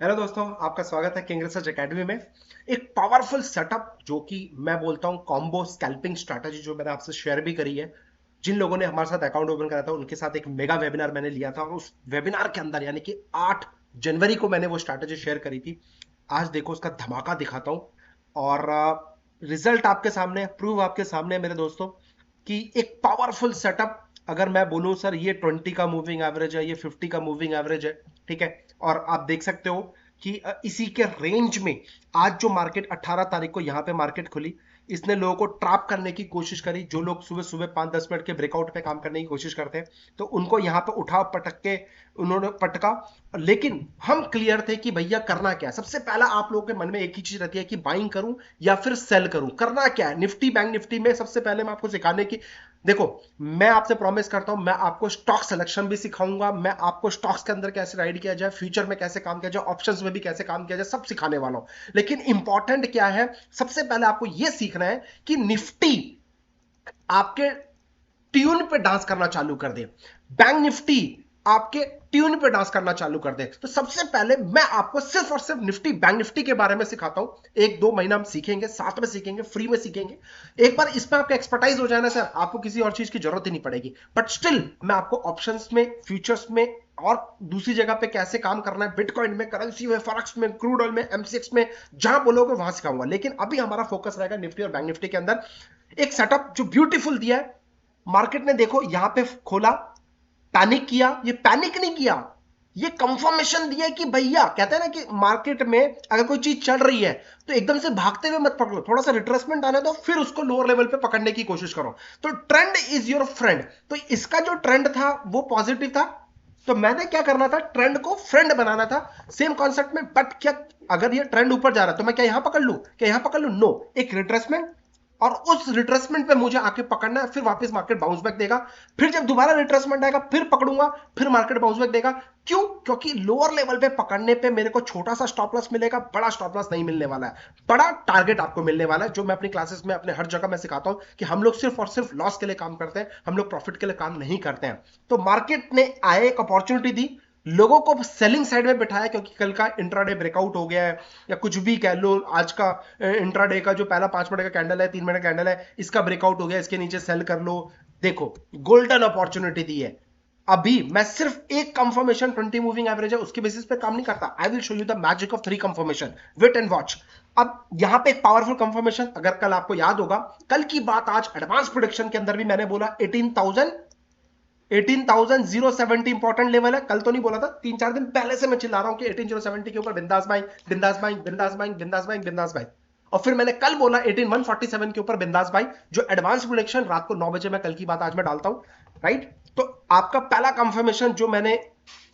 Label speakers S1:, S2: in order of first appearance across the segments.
S1: Hello दोस्तों, आपका स्वागत है किंग रिसर्च एकेडमी में। एक पावरफुल सेटअप जो कि मैं बोलता हूं कॉम्बो स्कैल्पिंग स्ट्रैटेजी, जो मैंने आपसे शेयर भी करी है। जिन लोगों ने हमारे साथ अकाउंट ओपन करा था उनके साथ एक मेगा वेबिनार मैंने लिया था, और उस वेबिनार के अंदर यानी कि 8 जनवरी को मैंने वो स्ट्रैटेजी शेयर करी थी। आज देखो उसका धमाका दिखाता हूं, और रिजल्ट आपके सामने, प्रूव आपके सामने है मेरे दोस्तों, कि एक पावरफुल सेटअप। अगर मैं बोलूं सर ये 20 का मूविंग एवरेज है, ये 50 का मूविंग एवरेज है, ठीक है। और आप देख सकते हो कि इसी के रेंज में आज जो मार्केट 18 तारीख को यहां पे मार्केट खुली, इसने लोगों को ट्रैप करने की कोशिश करी। जो लोग सुबह सुबह 5-10 मिनट के ब्रेकआउट पे काम करने की कोशिश करते हैं, तो उनको यहां पे उठा पटक के उन्होंने पटका। लेकिन हम क्लियर थे कि भैया करना क्या है। सबसे पहला आप लोगों के मन में एक ही चीज रहती है कि बाइंग करूं या फिर सेल करूं, करना क्या है। निफ्टी बैंक निफ्टी में सबसे पहले मैं आपको सिखाने की, देखो, मैं आपसे प्रॉमिस करता हूं, मैं आपको स्टॉक सिलेक्शन भी सिखाऊंगा, मैं आपको स्टॉक्स के अंदर कैसे राइड किया जाए, फ्यूचर में कैसे काम किया जाए, ऑप्शंस में भी कैसे काम किया जाए, सब सिखाने वाला हूं। लेकिन इंपॉर्टेंट क्या है, सबसे पहले आपको यह सीखना है कि निफ्टी आपके ट्यून पे डांस करना चालू कर दे, बैंक निफ्टी आपके ट्यून पे डांस करना चालू कर दे। तो सबसे पहले मैं आपको सिर्फ और सिर्फ निफ्टी बैंक निफ्टी के बारे में सिखाता हूं। 1-2 महीना हम सीखेंगे, साथ में सीखेंगे, फ्री में सीखेंगे। एक बार इसमें आपका एक्सपर्टाइज हो जाए ना सर, आपको किसी और चीज की जरूरत ही नहीं पड़ेगी। बट स्टिल मैं आपको ऑप्शंस में, फ्यूचर्स में और दूसरी जगह पे कैसे काम करना है, बिटकॉइन में, करेंसी में, फॉरेक्स में, क्रूड ऑयल में, एमसीएक्स में, जहां बोलोगे वहां सिखाऊंगा। लेकिन अभी हमारा फोकस रहेगा निफ्टी और बैंक निफ्टी के अंदर। एक सेटअप जो ब्यूटीफुल दिया है मार्केट ने, देखो यहां पे खोला, पैनिक किया। ये पैनिक नहीं किया, ये कंफर्मेशन दिया कि भैया, कहते हैं ना कि मार्केट में अगर कोई चीज चल रही है तो एकदम से भागते हुए मत पकड़ो, थोड़ा सा रिट्रेसमेंट आने दो, फिर उसको लोअर लेवल पे पकड़ने की कोशिश करो। तो ट्रेंड इज योर फ्रेंड। तो इसका जो ट्रेंड था वो पॉजिटिव था, तो मैंने क्या करना था, ट्रेंड को फ्रेंड बनाना था। सेम कॉन्सेप्ट में, बट क्या, अगर ये ट्रेंड ऊपर जा रहा है तो मैं क्या यहां पकड़ लूं, क्या यहां पकड़ लूं? नो, एक रिट्रेसमेंट, और उस रिट्रेसमेंट पे मुझे आके पकड़ना है, फिर वापस मार्केट बाउंस बैक देगा। फिर जब दोबारा रिट्रेसमेंट आएगा फिर पकड़ूंगा, फिर मार्केट बाउंस बैक देगा। क्यों? क्योंकि लोअर लेवल पे पकड़ने पे मेरे को छोटा सा स्टॉप लॉस मिलेगा, बड़ा स्टॉप लॉस नहीं मिलने वाला है। बड़ा टारगेट आपको मिलने वाला है, जो मैं अपनी क्लासेस में, अपने हर जगह मैं सिखाता हूं कि हम लोग सिर्फ और सिर्फ लॉस के लिए काम करते हैं, हम लोग प्रॉफिट के लिए काम नहीं करते हैं। तो मार्केट ने आए एक अपॉर्चुनिटी दी, लोगों को सेलिंग साइड में बिठाया, क्योंकि कल का इंट्राडे ब्रेकआउट हो गया है, या कुछ भी कह लो, आज का इंट्राडे का जो पहला 5 मिनट का कैंडल है, 3 मिनट का कैंडल है, इसका ब्रेकआउट हो गया, इसके नीचे सेल कर लो। देखो, गोल्डन अपॉर्चुनिटी दी है। अभी मैं सिर्फ एक कंफर्मेशन 20 मूविंग एवरेज है उसके बेसिस पे काम नहीं करता। I will show you the magic of 3 confirmation, wait and watch. अब यहां पे एक पावरफुल कंफर्मेशन, अगर कल आपको याद होगा, कल की बात आज एडवांस प्रोडिक्शन के अंदर भी मैंने बोला 18,070 इंपॉर्टेंट लेवल है। कल तो नहीं बोला था, 3-4 दिन पहले से मैं चिल्ला रहा हूं कि 18,070 के ऊपर बिंदास बाइंग, बिंदास बाइंग, बिंदास बाइंग, बिंदास बाइंग, बिंदास बाइंग। और फिर मैंने कल बोला 18,147 के ऊपर बिंदास बाइंग, जो एडवांस प्रोडिक्शन रात को 9 बजे मैं कल की बात आज मैं डालता हूं, राइट। तो आपका पहला कंफर्मेशन जो मैंने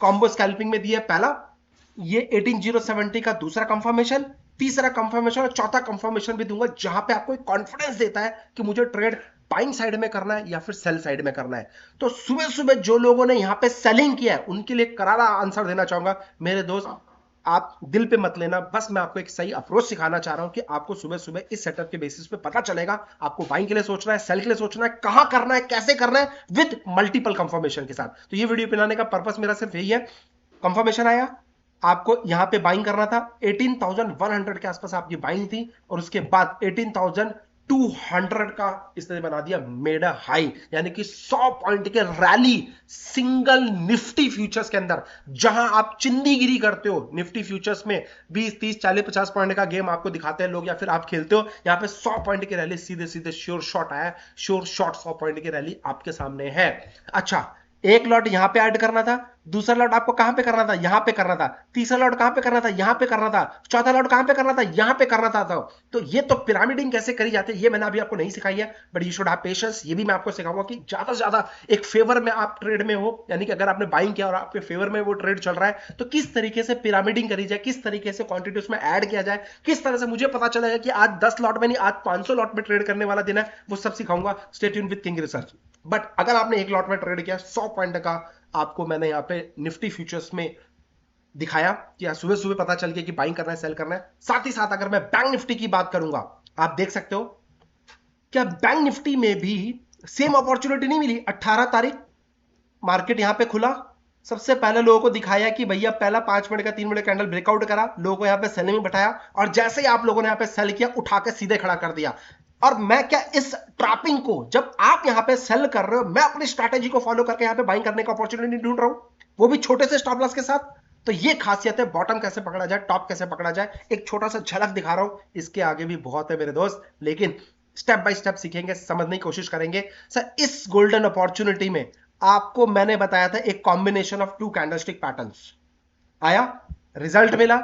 S1: कॉम्बो स्कैल्पिंग में दिया, पहला ये 18,070 का दूसरा कंफर्मेशन, तीसरा कंफर्मेशन और चौथा कंफर्मेशन भी दूंगा, जहां पे आपको एक कॉन्फिडेंस देता है कि मुझे ट्रेड बाइंग साइड में करना है या फिर सेल साइड में करना है। तो सुबह सुबह जो लोगों ने यहां पे सेलिंग किया है उनके लिए करारा आंसर देना चाहूंगा मेरे दोस्त। आप दिल पे मत लेना, बस मैं आपको एक सही अप्रोच सिखाना चाह रहा हूं कि आपको सुबह सुबह इस सेटअप के बेसिस पे पता चलेगा आपको बाइंग के लिए सोचना है, सेल के लिए सोचना है, कहां करना है, कैसे करना है, विद मल्टीपल कंफर्मेशन के साथ। तो ये वीडियो बनाने का पर्पस मेरा सिर्फ यही है। कंफर्मेशन आया, आपको यहां पे बाइंग करना था, 18,100 के आसपास आपकी बाइंग थी, और उसके बाद 18,200 का इसने बना दिया मेड अ हाई, यानी कि 100 पॉइंट के रैली सिंगल निफ्टी फ्यूचर्स के अंदर। जहां आप चिंदीगिरी करते हो निफ्टी फ्यूचर्स में, 20-30-40-50 पॉइंट का गेम आपको दिखाते हैं लोग, या फिर आप खेलते हो, यहां पे 100 पॉइंट की रैली सीधे सीधे श्योर शॉट आया, श्योर शॉट 100 पॉइंट की रैली आपके सामने है। अच्छा, एक लॉट यहां पे ऐड करना था, दूसरा लॉट आपको कहां पे करना था, यहां पे करना था, तीसरा लॉट कहां पे करना था, यहां पे करना था, चौथा लॉट कहां पे करना था, यहां पे करना था। तो ये तो पिरामिडिंग कैसे करी जाती है ये मैंने अभी आपको नहीं सिखाई है, but you should have patience. ये भी मैं आपको सिखाऊंगा कि ज्यादा से ज्यादा एक फेवर में आप ट्रेड में हो, यानी कि अगर आपने बाइंग किया और आपके फेवर में वो ट्रेड चल रहा है, तो किस तरीके से पिरामिडिंग करी जाए, किस तरीके से क्वांटिटी उसमें ऐड किया जाए, किस तरह से मुझे पता चलेगा कि आज 10 लॉट में नहीं, आज 500 लॉट में ट्रेड करने वाला दिन है, वो सब सिखाऊंगा। Stay tuned with king research. But अगर आपने एक लॉट में ट्रेड किया 100 पॉइंट का, आपको मैंने यहां पे निफ्टी फ्यूचर्स में दिखाया कि सुबह सुबह पता चल गया कि बाइंग करना है, सेल करना है। साथ ही साथ अगर मैं बैंक निफ्टी की बात करूंगा, आप देख सकते हो क्या बैंक निफ्टी में भी सेम अपॉर्चुनिटी नहीं मिली। 18 तारीख मार्केट यहां पे खुला, सबसे पहले लोगों को दिखाया कि भैया पहला 5 मिनट का 3 मिनट कैंडल ब्रेकआउट करा, लोगों को यहाँ पे सेलिंग में बैठाया, और जैसे ही आप लोगों ने यहाँ पे सेल किया उठा के सीधे खड़ा कर दिया। और मैं क्या इस ट्रैपिंग को, जब आप यहाँ पे सेल कर रहे हो, मैं अपनी स्ट्रैटेजी को फॉलो करके यहाँ पे बाइंग करने का अपॉर्चुनिटी ढूंढ रहा हूं, वो भी छोटे से स्टॉप लॉस के साथ। तो ये खासियत है, बॉटम कैसे पकड़ा जाए, टॉप कैसे पकड़ा जाए, एक छोटा सा झलक दिखा रहा हूं। इसके आगे भी बहुत है मेरे दोस्त, लेकिन स्टेप बाय स्टेप सीखेंगे, समझने की कोशिश करेंगे। सर इस गोल्डन अपॉर्चुनिटी में आपको मैंने बताया था एक कॉम्बिनेशन ऑफ 2 कैंडलस्टिक पैटर्न्स आया, रिजल्ट मिला,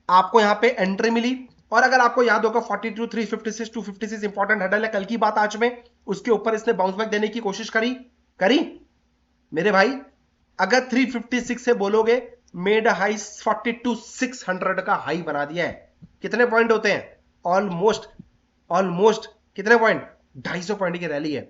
S1: आपको यहां पे एंट्री मिली। और अगर आपको याद होगा 42, 356, 256 इंपॉर्टेंट हेडल है कल की बात आज में, उसके ऊपर इसने बाउंस बैक देने की कोशिश करी मेरे भाई। अगर 356 से बोलोगे, मेड हाई 42,600 का हाई बना दिया है। कितने पॉइंट होते हैं? ऑलमोस्ट कितने पॉइंट? 250 पॉइंट की रैली है,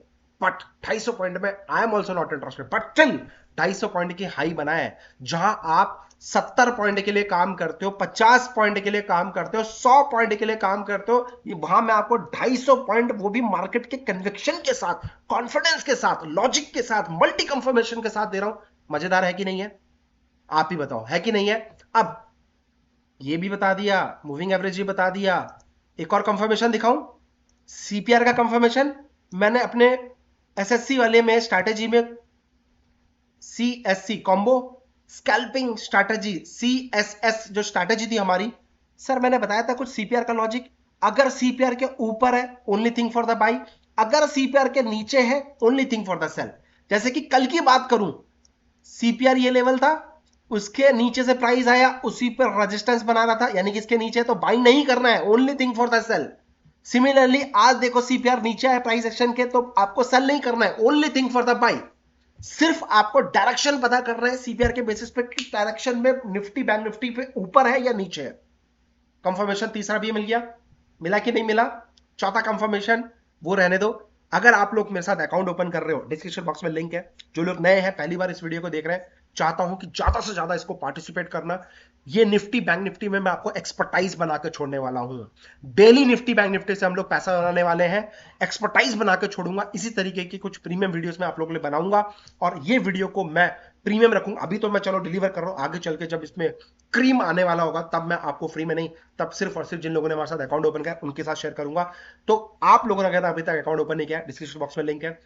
S1: बट 250 पॉइंट में I am also not interested, but still 250 point की हाई बनाया है, जहां आप 70 पॉइंट के लिए काम करते हो, 50 पॉइंट के लिए काम करते हो, 100 पॉइंट के लिए काम करते हो। वहां मैं आपको 250 पॉइंट, वो भी मार्केट के कन्विक्शन के साथ, कॉन्फिडेंस के साथ, लॉजिक के साथ, मल्टी कंफर्मेशन के साथ दे रहा हूं। मजेदार है कि नहीं है? आप ही बताओ, है कि नहीं है? अब ये भी बता दिया, मूविंग एवरेज भी बता दिया, एक और कंफर्मेशन दिखाऊं, सीपीआर का कंफर्मेशन। मैंने अपने एसएससी वाले में स्ट्रैटेजी में CSC combo scalping strategy, CSS जो स्ट्रैटेजी थी हमारी, सर मैंने बताया था कुछ सीपीआर का लॉजिक। अगर सीपीआर के ऊपर है, only thing for the buy. अगर सीपीआर के नीचे है, only thing for the sell. जैसे कि कल की बात करूं, सीपीआर ये लेवल था, उसके नीचे से प्राइस आया, उसी पर रेजिस्टेंस बना रहा था, यानी कि इसके नीचे तो बाइंग नहीं करना है, only thing for the sell. Similarly आज देखो सीपीआर नीचे है प्राइस एक्शन के, तो आपको सेल नहीं करना है, only thing for the by. सिर्फ आपको डायरेक्शन पता कर रहे हैं सीपीआर के बेसिस पे कि डायरेक्शन में निफ्टी बैंक निफ्टी पे ऊपर है या नीचे है। कंफर्मेशन तीसरा भी मिल गया, मिला कि नहीं मिला? चौथा कंफर्मेशन वो रहने दो। अगर आप लोग मेरे साथ अकाउंट ओपन कर रहे हो, डिस्क्रिप्शन बॉक्स में लिंक है। जो लोग नए हैं, पहली बार इस वीडियो को देख रहे हैं, चाहता हूं कि ज्यादा से ज्यादा इसको पार्टिसिपेट करना। ये निफ्टी बैंक निफ्टी में मैं आपको एक्सपर्टाइज बना के छोड़ने वाला हूं। डेली निफ्टी बैंक निफ्टी से हम लोग पैसा बनाने वाले हैं, एक्सपर्टाइज बना के छोड़ूंगा। इसी तरीके की कुछ प्रीमियम वीडियोस में आप लोगों के लिए बनाऊंगा, और ये वीडियो को मैं प्रीमियम रखूंगा। अभी तो मैं चलो डिलीवर कर रहा हूं, आगे चल के जब इसमें क्रीम आने वाला होगा, तब मैं आपको फ्री में नहीं, तब सिर्फ और सिर्फ जिन लोगों ने हमारे साथ अकाउंट ओपन किया उनके साथ शेयर करूंगा। तो आप लोगों ने अगर अभी तक अकाउंट ओपन नहीं किया, डिस्क्रिप्शन बॉक्स में लिंक है।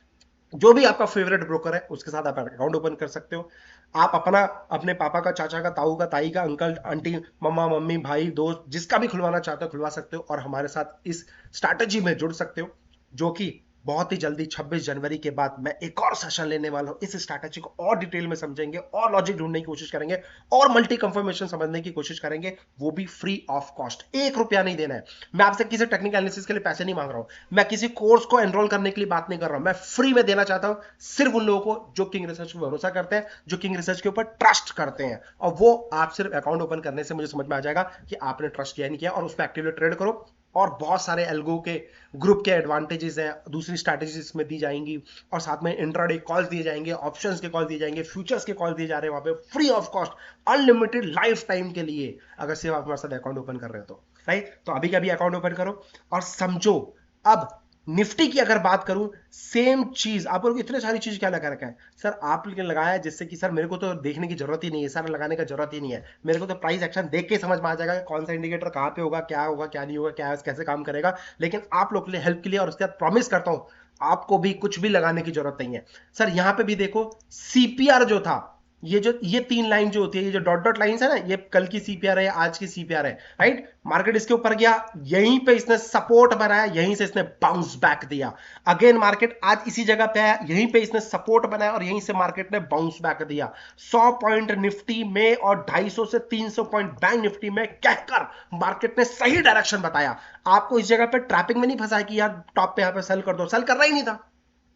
S1: जो भी आपका फेवरेट ब्रोकर है उसके साथ आप अकाउंट ओपन कर सकते हो। आप अपना, अपने पापा का, चाचा का, ताऊ का, ताई का, अंकल आंटी, मम्मा मम्मी, भाई दोस्त, जिसका भी खुलवाना चाहते हो खुलवा सकते हो, और हमारे साथ इस स्ट्रैटेजी में जुड़ सकते हो, जो कि बहुत ही जल्दी 26 जनवरी के बाद मैं एक और सेशन लेने वाला हूं। इस स्ट्रैटेजी को और डिटेल में समझेंगे, और लॉजिक ढूंढने की कोशिश करेंगे, और मल्टी कंफर्मेशन समझने की कोशिश करेंगे, वो भी फ्री ऑफ कॉस्ट। 1 रुपया नहीं देना है। मैं आपसे किसी टेक्निकल एनालिसिस के लिए पैसे नहीं मांग रहा हूं, मैं किसी कोर्स को एनरोल करने के लिए बात नहीं कर रहा हूं, मैं फ्री में देना चाहता हूं सिर्फ उन लोगों को जो किंग रिसर्च पर भरोसा करते हैं, जो किंग रिसर्च के ऊपर ट्रस्ट करते हैं। और वो आप सिर्फ अकाउंट ओपन करने से मुझे समझ में आ जाएगा कि आपने ट्रस्ट किया नहीं किया, और उस पर एक्टिवली ट्रेड करो। और बहुत सारे एल्गो के ग्रुप के एडवांटेजेस हैं, दूसरी स्ट्रैटेजीज में दी जाएंगी, और साथ में इंट्राडे कॉल्स दिए जाएंगे, ऑप्शंस के कॉल दिए जाएंगे, फ्यूचर्स के कॉल दिए जा रहे हैं वहां पे free of cost, unlimited life time के लिए, अगर सिर्फ आप हमारे साथ अकाउंट ओपन कर रहे हो तो। राइट, तो अभी का भी अकाउंट ओपन करो और समझो। अब निफ्टी की अगर बात करूं, सेम चीज आप लोग, इतने सारी चीज क्या लगा रखा है सर आपने लगाया, जिससे कि सर मेरे को तो देखने की जरूरत ही नहीं है, सर लगाने का जरूरत ही नहीं है, मेरे को तो प्राइस एक्शन देख के समझ में आ जाएगा कि कौन सा इंडिकेटर कहां पे होगा, क्या होगा, क्या नहीं होगा, क्या कैसे काम करेगा। लेकिन आप लोग के लिए, हेल्प के लिए, और उसके बाद प्रॉमिस करता हूं आपको भी कुछ भी लगाने की जरूरत नहीं है। सर यहां पे भी देखो, सीपीआर जो था, ये 3 लाइन जो होती है, ये जो डॉट डॉट लाइंस है ना, ये कल की सीपीआर है, आज की सीपीआर है। राइट, मार्केट इसके ऊपर गया, यहीं पे इसने सपोर्ट बनाया, यहीं से इसने बाउंस बैक दिया। अगेन मार्केट आज इसी जगह पे आया, यहीं पे इसने सपोर्ट बनाया, और यहीं से मार्केट ने बाउंस बैक दिया। 100 पॉइंट निफ्टी में और 250 से 300 पॉइंट बैंक निफ्टी में कहकर मार्केट ने सही डायरेक्शन बताया। आपको इस जगह पे ट्रैपिंग में नहीं फंसाया कि यार टॉप पे यहां पे सेल कर दो, सेल करना ही नहीं था।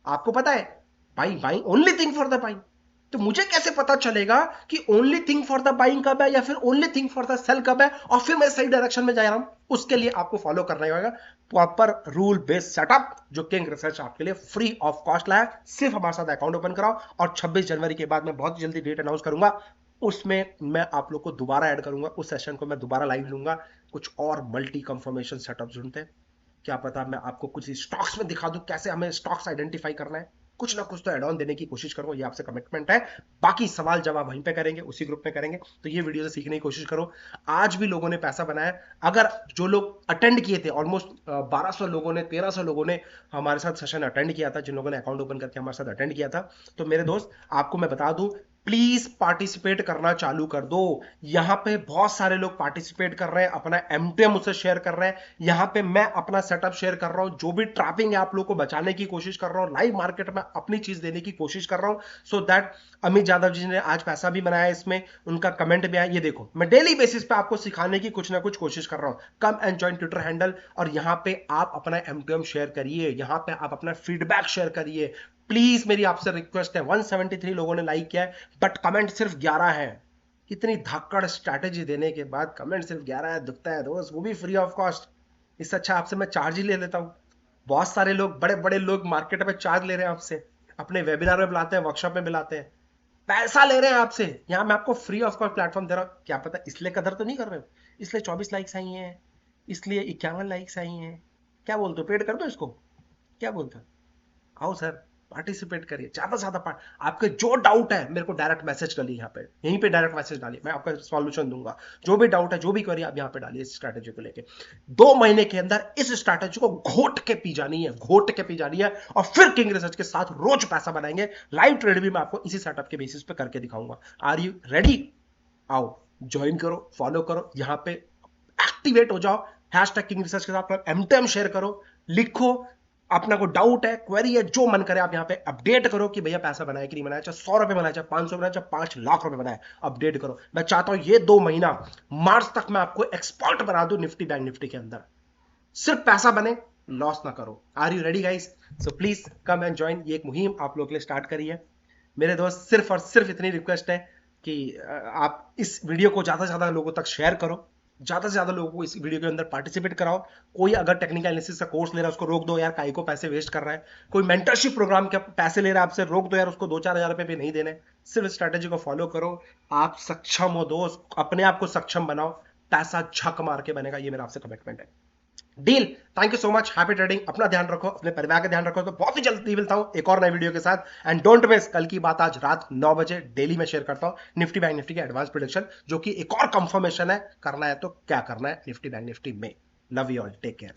S1: आपको पता है भाई, buying only thing for the buying. तो मुझे कैसे पता चलेगा कि only thing for the buying कब है, या फिर only thing for the sell कब है, और फिर मैं सही डायरेक्शन में जा रहा हूं? उसके लिए आपको फॉलो करना होगा प्रॉपर रूल बेस्ड सेटअप, जो किंग रिसर्च आपके लिए फ्री ऑफ कॉस्ट लाया। सिर्फ हमारे साथ अकाउंट ओपन कराओ, और 26 जनवरी के बाद मैं बहुत जल्दी डेट अनाउंस करूंगा, उसमें मैं आप लोग को दोबारा ऐड करूंगा, उस सेशन को मैं दोबारा लाइव लूंगा। कुछ और मल्टी कंफर्मेशन सेटअप ढूंढते हैं, क्या पता मैं आपको कुछ स्टॉक्स में दिखा दूं कैसे हमें स्टॉक्स आइडेंटिफाई करना है। कुछ ना कुछ तो एड ऑन देने की कोशिश करूंगा, ये आपसे कमिटमेंट है। बाकी सवाल जवाब वहीं पे करेंगे, उसी ग्रुप में करेंगे। तो ये वीडियो से सीखने की कोशिश करो। आज भी लोगों ने पैसा बनाया। अगर जो लोग अटेंड किए थे, ऑलमोस्ट 1200 लोगों ने, 1300 लोगों ने हमारे साथ सेशन अटेंड किया था, जिन लोगों ने अकाउंट ओपन करके हमारे साथ अटेंड किया था, तो मेरे दोस्त आपको मैं बता दूं, प्लीज पार्टिसिपेट करना चालू कर दो। यहां पे बहुत सारे लोग पार्टिसिपेट कर रहे हैं, अपना एमटीएम मुझसे शेयर कर रहे हैं। यहां पे मैं अपना सेटअप शेयर कर रहा हूं, जो भी ट्रैपिंग है आप लोगों को बचाने की कोशिश कर रहा हूं, लाइव मार्केट में अपनी चीज देने की कोशिश कर रहा हूं, सो दैट अमित यादव जी ने आज पैसा भी बनाया इसमें, उनका कमेंट भी आया। ये देखो, मैं डेली बेसिस पे आपको सिखाने की कुछ ना कुछ कोशिश कर रहा हूं। Come and join Twitter handle, और यहां पे आप अपना एमटीएम शेयर करिए, यहां पे आप अपना फीडबैक शेयर करिए। प्लीज मेरी आपसे रिक्वेस्ट है। 173 लोगों ने लाइक किया है, बट कमेंट सिर्फ 11 है। इतनी धाकड़ स्ट्रैटेजी देने के बाद कमेंट सिर्फ 11 है, दुखता है दोस्त, वो भी फ्री ऑफ कॉस्ट। इससे अच्छा आपसे मैं चार्ज ही ले लेता हूं। बहुत सारे लोग, बड़े बड़े लोग मार्केट में चार्ज ले रहे हैं आपसे, अपने वेबिनार में बुलाते हैं, वर्कशॉप में बुलाते हैं, पैसा ले रहे हैं आपसे। यहां मैं आपको फ्री ऑफ कॉस्ट प्लेटफॉर्म दे रहा हूं। क्या पता इसलिए कदर तो नहीं कर रहे हो, इसलिए 24 लाइक्स आई हैं, इसलिए 51 लाइक्स आई हैं। क्या बोलते हो, पेड कर दो इसको, क्या बोलते हो? आओ सर, पार्टिसिपेट करिए, ज्यादा से ज्यादा आपके जो डाउट है मेरे को डायरेक्ट मैसेज कर ली, यहाँ पे यहीं पे डायरेक्ट मैसेज डालिए, मैं आपका सॉल्यूशन दूंगा। जो भी डाउट है, जो भी क्वेरी, आप यहाँ पे डालिए इस स्ट्रैटेजी को लेके। 2 महीने के अंदर इस स्ट्रैटेजी को घोट के पी जानी है, घोट के पी जानी है, और फिर किंग रिसर्च के साथ रोज पैसा बनाएंगे। लाइव ट्रेड भी मैं आपको इसी सेटअप के बेसिस पे करके दिखाऊंगा। Are you ready? आओ, ज्वाइन करो, फॉलो करो, यहाँ पे एक्टिवेट हो जाओ। हैशटैग किंग रिसर्च के साथ एमटीएम शेयर करो, लिखो अपना को डाउट है, क्वेरी है, जो मन करे आप यहाँ पे अपडेट करो कि भैया पैसा बनाया कि नहीं बनाया, चाहे 100 रुपए बनाया, चाहे 500 बनाया, चाहे 5 लाख रुपए बनाया, अपडेट करो। मैं चाहता हूं ये 2 महीना, मार्च तक मैं आपको एक्सपर्ट बना दूं निफ्टी बैंक निफ्टी के अंदर। सिर्फ पैसा बने, लॉस ना करो। Are you ready guys? So please come and join. ये एक मुहिम आप लोगों के लिए स्टार्ट करी है मेरे दोस्त। सिर्फ और सिर्फ इतनी रिक्वेस्ट है कि आप इस वीडियो को ज्यादा से ज्यादा लोगों तक शेयर करो, ज्यादा से ज्यादा लोगों को इस वीडियो के अंदर पार्टिसिपेट कराओ। कोई अगर टेक्निकल एनालिसिस का कोर्स ले रहा है उसको रोक दो यार, काहे को पैसे वेस्ट कर रहा है। कोई मेंटरशिप प्रोग्राम के पैसे ले रहा है आपसे, रोक दो यार, उसको 2-4 हजार रुपए भी नहीं देने। सिर्फ स्ट्रैटेजी को फॉलो करो। आप सक्षम हो दोस्त, अपने आप को सक्षम बनाओ, पैसा झक मार के बनेगा, ये मेरा आपसे कमिटमेंट है। Deal. Thank you so much, happy trading. अपना ध्यान रखो, अपने परिवार का ध्यान रखो। तो बहुत ही जल्दी मिलता हूं एक और नए वीडियो के साथ। एंड डोंट मिस, कल की बात आज रात 9 बजे डेली में शेयर करता हूं निफ्टी बैंक निफ्टी के एडवांस प्रेडिक्शन, जो कि एक और कंफर्मेशन है, करना है तो क्या करना है निफ्टी बैंक निफ्टी में। Love you all, take care.